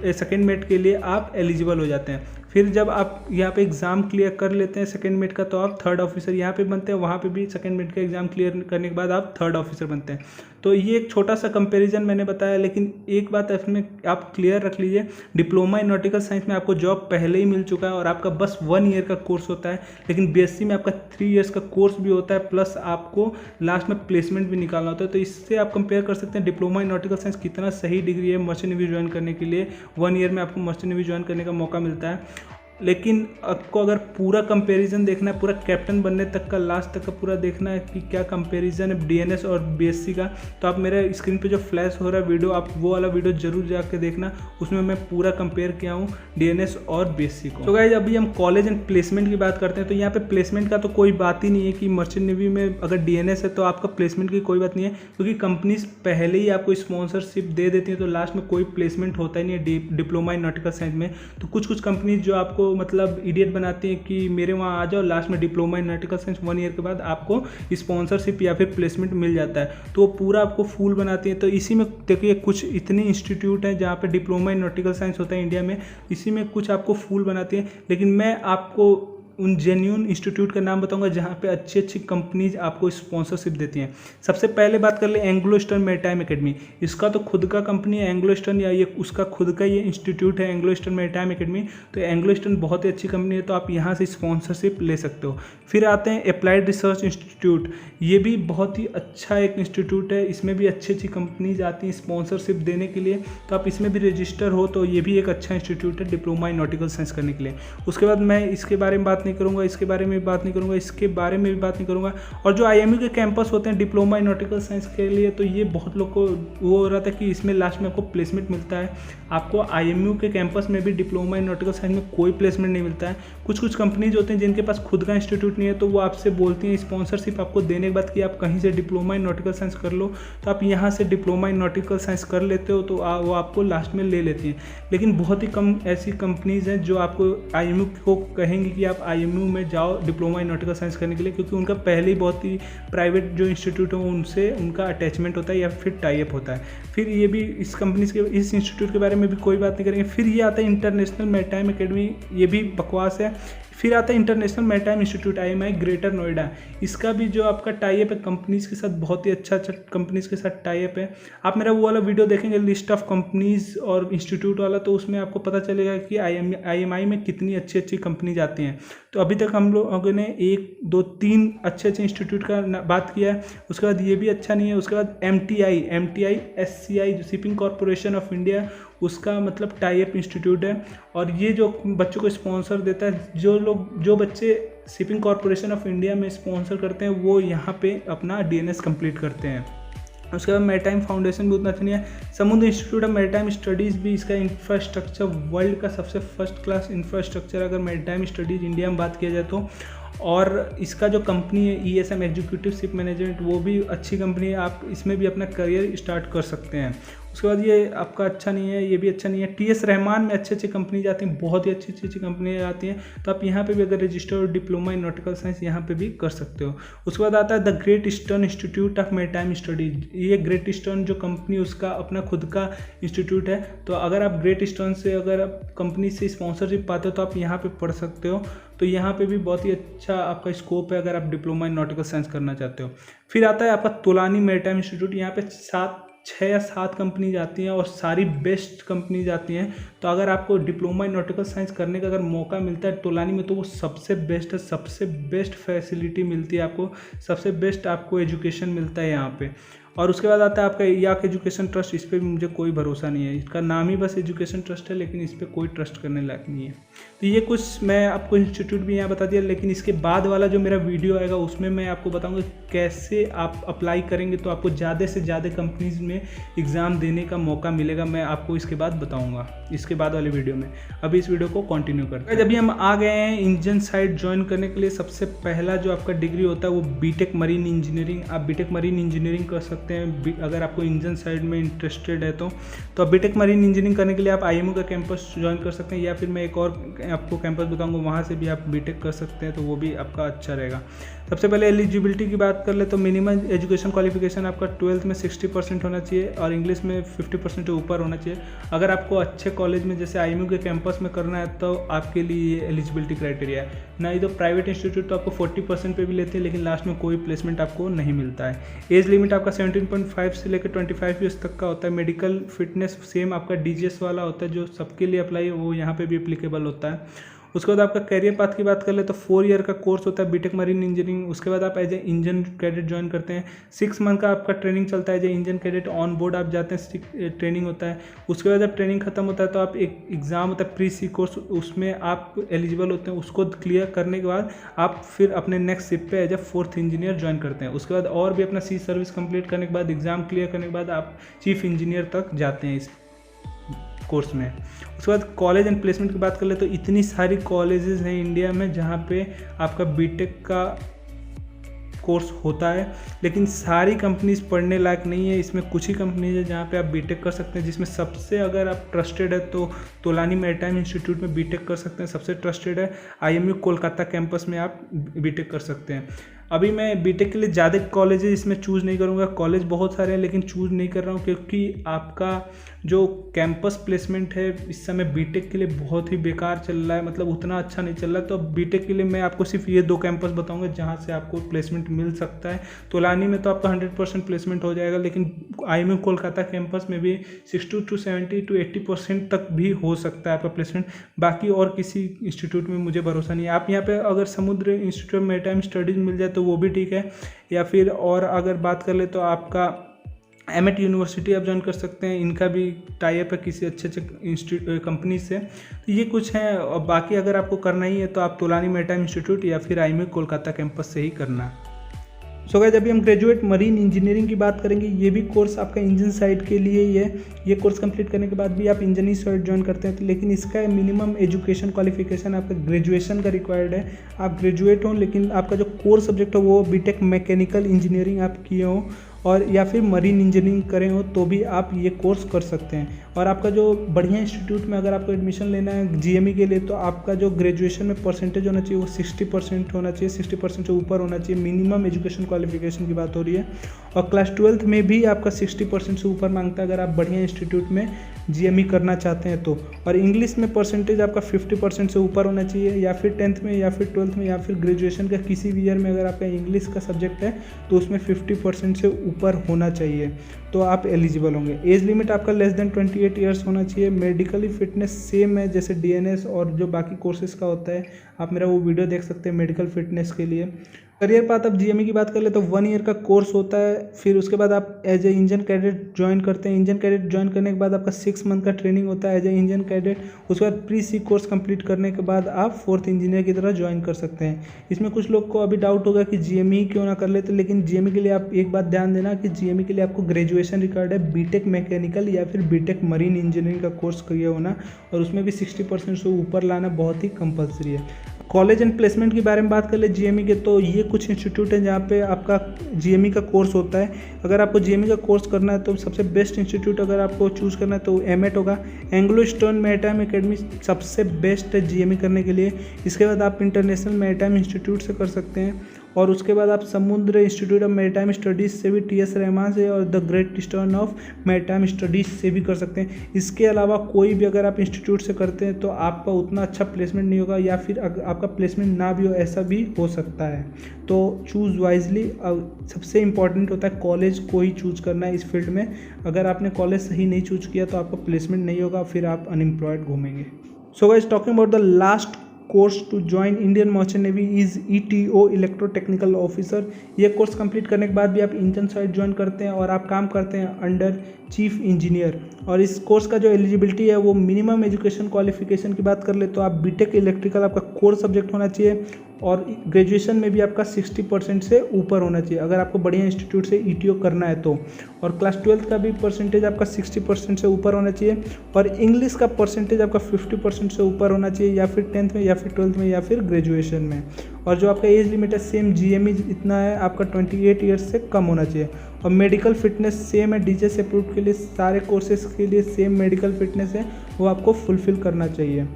सेकेंड मेट के लिए आप एलिजिबल हो जाते हैं। फिर जब आप यहाँ पे एग्ज़ाम क्लियर कर लेते हैं सेकेंड मेट का, तो आप 3rd ऑफिसर यहाँ पे बनते हैं। वहाँ पे भी सेकेंड मेट का एग्ज़ाम क्लियर करने के बाद आप 3rd ऑफिसर बनते हैं। तो ये एक छोटा सा कंपैरिजन मैंने बताया, लेकिन एक बात इसमें आप क्लियर रख लीजिए, डिप्लोमा इन नॉटिकल साइंस में आपको जॉब पहले ही मिल चुका है और आपका बस 1 ईयर का कोर्स होता है। लेकिन बीएससी में आपका 3 ईयर्स का कोर्स भी होता है, प्लस आपको लास्ट में प्लेसमेंट भी निकालना होता है। तो इससे आप कंपेयर कर सकते हैं डिप्लोमा इन नॉटिकल साइंस कितना सही डिग्री है मर्चेंट नेवी ज्वाइन करने के लिए। 1 ईयर में आपको मर्चेंट नेवी ज्वाइन करने का मौका मिलता है। लेकिन आपको अगर पूरा कंपैरिजन देखना है, पूरा कैप्टन बनने तक का, लास्ट तक का पूरा देखना है कि क्या कंपैरिजन है डीएनएस और बीएससी का, तो आप मेरे स्क्रीन पे जो फ्लैश हो रहा है वीडियो, आप वो वाला वीडियो जरूर जाके देखना। उसमें मैं पूरा कंपेयर किया हूँ डीएनएस और बीएससी को। तो गाइस अभी हम कॉलेज एंड प्लेसमेंट की बात करते हैं। तो यहाँ पे प्लेसमेंट का तो कोई बात ही नहीं है कि मर्चेंट नेवी में अगर डीएनएस है तो आपका प्लेसमेंट की कोई बात नहीं है, क्योंकि कंपनीज पहले ही आपको स्पॉन्सरशिप दे देती है। तो लास्ट में कोई प्लेसमेंट होता ही नहीं है डिप्लोमा इन नॉटिकल साइंस में। तो कुछ कंपनीज जो आपको मतलब इडियट बनाती हैं कि मेरे वहाँ आ जाओ, लास्ट में diploma in nautical science 1 year के बाद आपको स्पॉन्सरशिप या फिर प्लेसमेंट मिल जाता है, तो वो पूरा आपको फूल बनाती है। तो इसी में देखिए कुछ इतनी इंस्टीट्यूट हैं जहाँ पे डिप्लोमा इन नॉटिकल साइंस होता है इंडिया में, इसी में कुछ आपको फूल बनाती हैं। लेकिन मैं आपको उन जेन्यून इंस्टीट्यूट का नाम बताऊंगा जहाँ पे अच्छी अच्छी कंपनीज आपको स्पॉन्सरशिप देती हैं। सबसे पहले बात कर ले एंग्लो ईस्टर्न मैरीटाइम एकेडमी। इसका तो खुद का कंपनी है एंग्लो ईस्टर्न, या ये उसका खुद का ये इंस्टीट्यूट है एंग्लो ईस्टर्न मैरीटाइम एकेडमी। तो एंग्लो ईस्टर्न बहुत ही अच्छी कंपनी है, तो आप यहाँ से स्पॉन्सरशिप ले सकते हो। फिर आते हैं अप्लाइड रिसर्च इंस्टीट्यूट। ये भी बहुत ही अच्छा एक इंस्टीट्यूट है, इसमें भी अच्छी अच्छी कंपनीज आती हैं स्पॉन्सरशिप देने के लिए। तो आप इसमें भी रजिस्टर हो, तो ये भी एक अच्छा इंस्टीट्यूट है डिप्लोमा इन नॉटिकल साइंस करने के लिए। उसके बाद मैं इसके बारे में बात नहीं करूँगा, इसके बारे में भी बात नहीं करूँगा, इसके बारे में भी बात नहीं करूँगा। और जो आईएमयू के कैंपस होते हैं डिप्लोमा इन नॉटिकल साइंस के लिए, तो ये बहुत लोग को वो हो रहा था कि इसमें लास्ट में आपको प्लेसमेंट मिलता है। आपको आईएमयू के कैंपस में भी डिप्लोमा इन नॉटिकल साइंस में कोई प्लेसमेंट नहीं मिलता है। कुछ कंपनीज होते हैं जिनके पास खुद का इंस्टीट्यूट नहीं है, तो वो आपसे बोलती हैं स्पॉन्सरशिप आपको देने के बाद कि आप कहीं से डिप्लोमा इन नॉटिकल साइंस कर लो, तो आप यहाँ से डिप्लोमा इन नॉटिकल साइंस कर लेते हो, तो वो आपको लास्ट में ले लेती हैं। लेकिन बहुत ही कम ऐसी कंपनीज हैं जो आपको आईएमयू को कहेंगी कि आप आईएमयू में जाओ डिप्लोमा इन नॉटिकल साइंस करने के लिए, क्योंकि उनका पहले ही बहुत ही प्राइवेट जो इंस्टीट्यूट है उनसे उनका अटैचमेंट होता है या फिर टाई अप होता है। फिर ये भी इस कंपनीज के इस इंस्टीट्यूट के बारे में भी कोई बात नहीं करेंगे। फिर ये आता है इंटरनेशनल मैरीटाइम एकेडमी, ये भी बकवास है। फिर आता है international maritime institute IMI greater Noida. इसका भी जो आपका टाई अप है कंपनीज के साथ, बहुत ही अच्छा कंपनीज के साथ टाई अप है। आप मेरा वो वाला वीडियो देखेंगे लिस्ट ऑफ कंपनीज और इंस्टीट्यूट वाला, तो उसमें आपको पता चलेगा कि IMI में कितनी अच्छी अच्छी कंपनीज आती हैं। तो अभी तक हम लोगों ने 1 2 3 अच्छे इंस्टीट्यूट का बात किया है। उसके बाद ये भी अच्छा नहीं है। उसके बाद MTI SCI जो शिपिंग कॉरपोरेशन ऑफ इंडिया, उसका मतलब टाई अप इंस्टीट्यूट है। और ये जो बच्चों को स्पॉन्सर देता है, जो बच्चे शिपिंग कॉरपोरेशन ऑफ इंडिया में स्पॉन्सर करते हैं वो यहाँ पे अपना DNS कंप्लीट करते हैं। उसके बाद मैरीटाइम फाउंडेशन भी उतना अच्छा नहीं है। समुद्र इंस्टीट्यूट ऑफ मैरीटाइम स्टडीज़ भी, इसका इंफ्रास्ट्रक्चर वर्ल्ड का सबसे फर्स्ट क्लास इंफ्रास्ट्रक्चर अगर मैरीटाइम स्टडीज़ इंडिया में बात किया जाए तो। और इसका जो कंपनी है ESM एग्जीक्यूटिव शिप मैनेजमेंट, वो भी अच्छी कंपनी है, आप इसमें भी अपना करियर स्टार्ट कर सकते हैं। उसके बाद ये आपका अच्छा नहीं है, ये भी अच्छा नहीं है। TS रहमान में अच्छी कंपनी जाती हैं, बहुत ही अच्छी कंपनी आती हैं, तो आप यहाँ पे भी अगर register diploma in nautical science यहाँ पे भी कर सकते हो। उसके बाद आता है the great eastern institute of maritime studies. ये ग्रेट ईस्टर्न जो कंपनी, उसका अपना खुद का इंस्टीट्यूट है। तो अगर आप ग्रेट ईस्टर्न से अगर आप कंपनी से स्पॉन्सरशिप पाते हो तो आप यहाँ पर पढ़ सकते हो। तो यहाँ पे भी बहुत ही अच्छा आपका स्कोप है अगर आप डिप्लोमा इन नॉटिकल साइंस करना चाहते हो। फिर आता है आपका तोलानी मैरीटाइम इंस्टीट्यूट। यहाँ पे 6 या 7 कंपनीज आती हैं और सारी बेस्ट कंपनीज आती हैं। तो अगर आपको डिप्लोमा इन नॉटिकल साइंस करने का अगर मौका मिलता है तोलानी में, तो वो सबसे बेस्ट है, सबसे बेस्ट फैसिलिटी मिलती है आपको, सबसे बेस्ट आपको एजुकेशन मिलता है यहाँ पे। और उसके बाद आता है आपका याक एजुकेशन ट्रस्ट। इस पर भी मुझे कोई भरोसा नहीं है, इसका नाम ही बस एजुकेशन ट्रस्ट है, लेकिन इस पर कोई ट्रस्ट करने लायक नहीं है। तो ये कुछ मैं आपको इंस्टीट्यूट भी यहाँ बता दिया, लेकिन इसके बाद वाला जो मेरा वीडियो आएगा उसमें मैं आपको बताऊँगा कैसे आप अप्लाई करेंगे तो आपको ज़्यादा से ज़्यादा कंपनीज में एग्ज़ाम देने का मौका मिलेगा। मैं आपको इसके बाद बताऊँगा, इसके बाद वाले वीडियो में। अभी इस वीडियो को कंटिन्यू करते हैं। अभी हम आ गए हैं इंजन साइड ज्वाइन करने के लिए। सबसे पहला जो आपका डिग्री होता है वो बीटेक मरीन इंजीनियरिंग। आप बीटेक मरीन इंजीनियरिंग कर सकते हैं अगर आपको इंजन साइड में इंटरेस्टेड है तो आप बीटेक मरीन इंजीनियरिंग करने के लिए आप IMU का कैंपस ज्वाइन कर सकते हैं, या फिर मैं एक और आपको कैंपस बताऊंगा वहाँ से भी आप बीटेक कर सकते हैं, तो वो भी आपका अच्छा रहेगा। सबसे पहले एलिजिबिलिटी की बात कर ले तो मिनिमम एजुकेशन क्वालिफिकेशन आपका 12th में 60% होना चाहिए और इंग्लिश में 50% से ऊपर होना चाहिए। अगर आपको अच्छे कॉलेज में जैसे IMU के कैंपस में करना है तो आपके लिए ये एलिजिबिलिटी क्राइटेरिया है। नहीं तो प्राइवेट इंस्टीट्यूट तो आपको 40% पे भी लेते हैं, लेकिन लास्ट में कोई प्लेसमेंट आपको नहीं मिलता है। एज लिमिट आपका 17.5 से लेकर 25 ईयर्स तक का होता है। मेडिकल फिटनेस सेम आपका DGS वाला होता है, जो सबके लिए अप्लाई है वो यहाँ पे भी एप्लीकेबल होता है। उसके बाद आपका कैरियर पाथ की बात कर ले तो 4 ईयर का कोर्स होता है बीटेक मरीन इंजीनियरिंग। उसके बाद आप as a engine cadet join करते हैं। 6 मंथ का आपका ट्रेनिंग चलता है as a engine cadet. On board आप जाते हैं, ट्रेनिंग होता है। उसके बाद जब ट्रेनिंग खत्म होता है तो आप एक एग्ज़ाम होता है प्री-सी कोर्स, उसमें आप एलिजिबल होते हैं। उसको क्लियर करने के बाद आप फिर अपने नेक्स्ट शिप पे as a 4th engineer join करते हैं। उसके बाद और भी अपना सी सर्विस कंप्लीट करने के बाद एग्ज़ाम क्लियर करने के बाद आप चीफ इंजीनियर तक जाते हैं इस कोर्स में। उसके बाद कॉलेज एंड प्लेसमेंट की बात कर ले तो इतनी सारी कॉलेजेस हैं इंडिया में जहाँ पे आपका बीटेक का कोर्स होता है, लेकिन सारी कंपनीज पढ़ने लायक नहीं है। इसमें कुछ ही कंपनीज है जहाँ पे आप बीटेक कर सकते हैं, जिसमें सबसे अगर आप ट्रस्टेड है तो तोलानी मैरीटाइम इंस्टीट्यूट में बीटेक कर सकते हैं, सबसे ट्रस्टेड है। IMU कोलकाता कैंपस में आप बीटेक कर सकते हैं। अभी मैं बीटेक के लिए ज़्यादा कॉलेजेस इसमें चूज़ नहीं करूँगा, कॉलेज बहुत सारे हैं लेकिन चूज़ नहीं कर रहा हूँ क्योंकि आपका जो कैंपस प्लेसमेंट है इस समय बीटेक के लिए बहुत ही बेकार चल रहा है, मतलब उतना अच्छा नहीं चल रहा है। तो बीटेक के लिए मैं आपको सिर्फ ये 2 कैंपस बताऊंगा जहाँ से आपको प्लेसमेंट मिल सकता है। तोलानी में तो आपका 100% प्लेसमेंट हो जाएगा, लेकिन IMU कोलकाता कैंपस में भी 60 to 70 to 80% तक भी हो सकता है आपका प्लेसमेंट। बाकी और किसी इंस्टीट्यूट में मुझे भरोसा नहीं है। आप यहाँ पे अगर समुद्र इंस्टीट्यूट ऑफ मैरीटाइम स्टडीज़ मिल जाए तो वो भी ठीक है, या फिर और अगर बात कर ले तो आपका एमएट यूनिवर्सिटी आप ज्वाइन कर सकते हैं। इनका भी टाई अप है किसी अच्छे इंस्टीट्यूट कंपनी से। तो ये कुछ हैं, और बाकी अगर आपको करना ही है तो आप तोलानी मैरीटाइम इंस्टीट्यूट या फिर IMU कोलकाता कैंपस से ही करना है। सो गाइस अभी हम ग्रेजुएट मरीन इंजीनियरिंग की बात करेंगे। ये भी कोर्स आपका इंजन साइड के लिए ही है। ये कोर्स कंप्लीट करने के बाद भी आप इंजन साइड ज्वाइन करते हैं तो, लेकिन इसका मिनिमम एजुकेशन क्वालिफिकेशन आपका ग्रेजुएशन का रिक्वायर्ड है। आप ग्रेजुएट हो लेकिन आपका जो कोर सब्जेक्ट हो वो बीटेक मैकेनिकल इंजीनियरिंग आप किए हो और या फिर मरीन इंजीनियरिंग करें हो तो भी आप ये कोर्स कर सकते हैं। और आपका जो बढ़िया इंस्टीट्यूट में अगर आपको एडमिशन लेना है GME के लिए तो आपका जो ग्रेजुएशन में परसेंटेज होना चाहिए वो 60% होना चाहिए, 60% से ऊपर होना चाहिए। मिनिमम एजुकेशन क्वालिफिकेशन की बात हो रही है। और क्लास 12th में भी आपका 60% से ऊपर मांगता है अगर आप बढ़िया इंस्टीट्यूट में GME करना चाहते हैं तो। और इंग्लिश में परसेंटेज आपका 50% से ऊपर होना चाहिए, या फिर 10th में या फिर 12th में या फिर ग्रेजुएशन का किसी भी ईयर में अगर आपका इंग्लिश का सब्जेक्ट है तो उसमें 50% से ऊपर होना चाहिए तो आप एलिजिबल होंगे। एज लिमिट आपका लेस देन 28 ईयर्स होना चाहिए। मेडिकली फिटनेस सेम है जैसे DNS और जो बाकी कोर्सेज का होता है, आप मेरा वो वीडियो देख सकते हैं मेडिकल फिटनेस के लिए। करियर पाथ आप GME की बात कर ले तो 1 ईयर का कोर्स होता है। फिर उसके बाद आप as a engine cadet join करते हैं। इंजन कैडेट ज्वाइन करने के बाद आपका 6 मंथ का ट्रेनिंग होता है एज ए इंजन कैडेट। उसके बाद प्री-सी कोर्स कंप्लीट करने के बाद आप 4th इंजीनियर की तरह ज्वाइन कर सकते हैं। इसमें कुछ लोग को अभी डाउट होगा कि GME क्यों ना कर लेते, लेकिन GME के लिए आप एक बात ध्यान देना कि GME के लिए आपको ग्रेजुएशन रिक्वायर्ड है, बीटेक मैकेनिकल या फिर बीटेक मरीन इंजीनियरिंग का कोर्स किया होना, और उसमें भी 60% से ऊपर लाना बहुत ही कंपलसरी है। कॉलेज एंड प्लेसमेंट के बारे में बात कर ले GME के, तो ये कुछ इंस्टीट्यूट हैं जहाँ पे आपका GME का कोर्स होता है। अगर आपको GME का कोर्स करना है तो सबसे बेस्ट इंस्टीट्यूट अगर आपको चूज़ करना है तो एमएट होगा। एंग्लो ईस्टर्न मैरीटाइम एकेडमी सबसे बेस्ट है GME करने के लिए। इसके बाद आप इंटरनेशनल मैरीटाइम इंस्टीट्यूट से कर सकते हैं। और उसके बाद आप समुद्र इंस्टीट्यूट ऑफ मैरीटाइम स्टडीज़ से भी TS रहमान से और the great eastern of maritime studies से भी कर सकते हैं। इसके अलावा कोई भी अगर आप इंस्टीट्यूट से करते हैं तो आपका उतना अच्छा प्लेसमेंट नहीं होगा, या फिर आपका प्लेसमेंट ना भी हो, ऐसा भी हो सकता है। तो चूज़ वाइजली। सबसे इम्पॉर्टेंट होता है कॉलेज को ही चूज़ करना है इस फील्ड में। अगर आपने कॉलेज सही नहीं चूज़ किया तो आपका प्लेसमेंट नहीं होगा, फिर आप अनएम्प्लॉयड घूमेंगे। So guys, talking about the last course to join Indian merchant navy is ETO electrotechnical officer. ये कोर्स कंप्लीट करने के बाद भी आप इंजन साइड ज्वाइन करते हैं और आप काम करते हैं अंडर चीफ इंजीनियर। और इस कोर्स का जो एलिजिबिलिटी है वो मिनिमम एजुकेशन क्वालिफिकेशन की बात कर ले तो आप BTech इलेक्ट्रिकल आपका कोर सब्जेक्ट होना चाहिए, और ग्रेजुएशन में भी आपका 60% से ऊपर होना चाहिए अगर आपको बढ़िया इंस्टीट्यूट से ETO करना है तो। और क्लास 12th का भी परसेंटेज आपका 60% से ऊपर होना चाहिए, और इंग्लिश का परसेंटेज आपका 50% से ऊपर होना चाहिए, या फिर 10th में, या फिर 12th में, या फिर ग्रेजुएशन में। और जो आपका एज लिमिट है सेम GME इतना है, आपका 28 ईयर्स से कम होना चाहिए। और मेडिकल फिटनेस सेम है, DGS अप्रूव्ड के लिए सारे कोर्सेज के लिए सेम मेडिकल फिटनेस है, वो आपको फुलफिल करना चाहिए।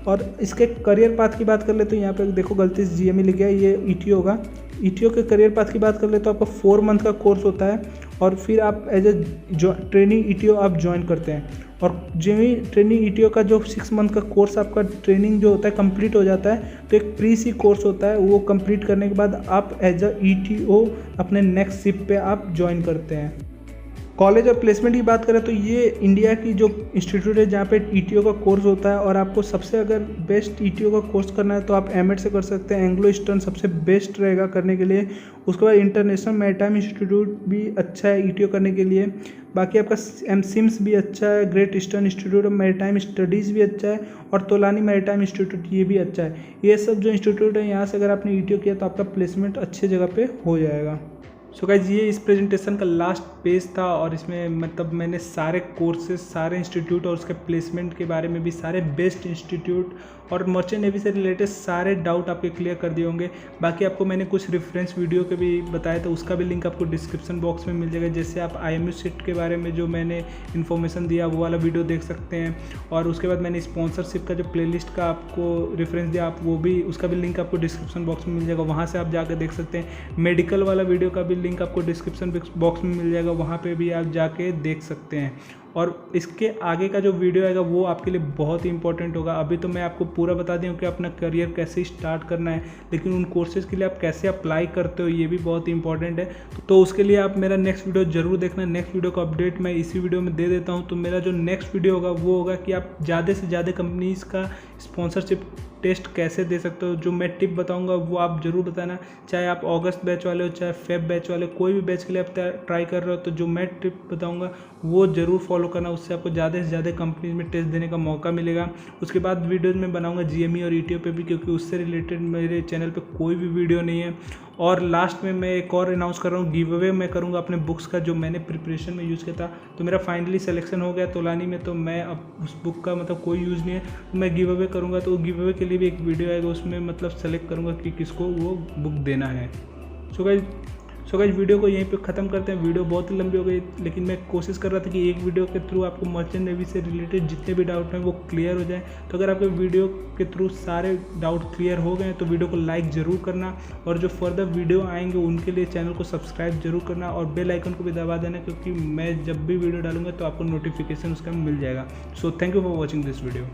और इसके करियर पाथ की बात कर ले तो यहाँ पे देखो गलती से GME लिख गया, ये ETO होगा। ETO के करियर पाथ की बात कर ले तो आपका 4 मंथ का कोर्स होता है, और फिर आप एज ए ट्रेनिंग ETO आप ज्वाइन करते हैं। और जो ही ट्रेनिंग ETO का जो 6 मंथ का कोर्स आपका ट्रेनिंग जो होता है कंप्लीट हो जाता है, तो एक प्री-सी कोर्स होता है, वो कंप्लीट करने के बाद आप एज अ ETO अपने नेक्स्ट शिप पे आप ज्वाइन करते हैं। कॉलेज और प्लेसमेंट की बात करें तो ये इंडिया की जो इंस्टीट्यूट है जहाँ पे ETO का कोर्स होता है, और आपको सबसे अगर बेस्ट ETO का कोर्स करना है तो आप MET से कर सकते हैं। एंग्लो ईस्टर्न सबसे बेस्ट रहेगा करने के लिए। उसके बाद इंटरनेशनल मैरीटाइम इंस्टीट्यूट भी अच्छा है ETO करने के लिए। बाकी आपका SIMS भी अच्छा है, great eastern institute of maritime studies भी अच्छा है, और तोलानी मैरीटाइम इंस्टीट्यूट ये भी अच्छा है। ये सब जो इंस्टीट्यूट है यहाँ से अगर आपने ETO किया तो आपका प्लेसमेंट अच्छी जगह पे हो जाएगा। सो गाइज, ये इस प्रेजेंटेशन का लास्ट पेज था, और इसमें मतलब मैंने सारे कोर्सेज, सारे इंस्टीट्यूट और उसके प्लेसमेंट के बारे में भी, सारे बेस्ट इंस्टीट्यूट और मर्चेंट नेवी से रिलेटेड सारे डाउट आपके क्लियर कर दिए होंगे। बाकी आपको मैंने कुछ रेफरेंस वीडियो के भी बताए, तो उसका भी लिंक आपको डिस्क्रिप्शन बॉक्स में मिल जाएगा। जैसे आप IMU सीट के बारे में जो मैंने इन्फॉर्मेशन दिया वो वाला वीडियो देख सकते हैं, और उसके बाद मैंने स्पॉन्सरशिप का जो प्लेलिस्ट का आपको रेफरेंस दिया, आप वो भी, उसका भी लिंक आपको डिस्क्रिप्शन बॉक्स में मिल जाएगा, वहाँ से आप जाकर देख सकते हैं। मेडिकल वाला वीडियो का भी लिंक आपको डिस्क्रिप्शन बॉक्स में मिल जाएगा, वहाँ पे भी आप जाके देख सकते हैं। और इसके आगे का जो वीडियो आएगा वो आपके लिए बहुत ही इंपॉर्टेंट होगा। अभी तो मैं आपको पूरा बता दूँ कि अपना करियर कैसे स्टार्ट करना है, लेकिन उन कोर्सेज़ के लिए आप कैसे अप्लाई करते हो ये भी बहुत ही इंपॉर्टेंट है। तो उसके लिए आप मेरा नेक्स्ट वीडियो जरूर देखना। नेक्स्ट वीडियो का अपडेट मैं इसी वीडियो में दे देता हूँ। तो मेरा जो नेक्स्ट वीडियो होगा वो होगा कि आप ज़्यादा से ज़्यादा कंपनीज़ का स्पॉन्सरशिप टेस्ट कैसे दे सकते हो। जो मैं टिप बताऊंगा वो आप ज़रूर बताना, चाहे आप अगस्त बैच वाले हो, चाहे फेब बैच वाले, कोई भी बैच के लिए आप ट्राई कर रहे हो, तो जो मैं टिप बताऊंगा वो ज़रूर फॉलो करना। उससे आपको ज़्यादा से ज़्यादा कंपनीज में टेस्ट देने का मौका मिलेगा। उसके बाद वीडियोज़ में बनाऊंगा GME और ETO पे भी, क्योंकि उससे रिलेटेड मेरे चैनल पे कोई भी वीडियो नहीं है। और लास्ट में मैं एक और अनाउंस कर रहा हूँ, गिव अवे मैं करूँगा अपने बुक्स का, जो मैंने प्रिपरेशन में यूज़ किया था। तो मेरा फाइनली सिलेक्शन हो गया तोलानी में, तो मैं अब उस बुक का मतलब कोई यूज़ नहीं है, तो मैं गिव अवे करूँगा। तो गिव अवे के लिए भी एक वीडियो आएगा, उसमें मतलब सेलेक्ट करूँगा कि किसको वो बुक देना है। सो गाइस वीडियो को यहीं पे ख़त्म करते हैं। वीडियो बहुत ही लंबी हो गई, लेकिन मैं कोशिश कर रहा था कि एक वीडियो के थ्रू आपको मर्चेंट नेवी से रिलेटेड जितने भी डाउट हैं वो क्लियर हो जाए। तो अगर आपके वीडियो के थ्रू सारे डाउट क्लियर हो गए तो वीडियो को लाइक ज़रूर करना, और जो फर्दर वीडियो आएंगे उनके लिए चैनल को सब्सक्राइब जरूर करना, और बेल आइकन को भी दबा देना, क्योंकि मैं जब भी वीडियो डालूंगा तो आपको नोटिफिकेशन उसका मिल जाएगा। So thank you for watching this video.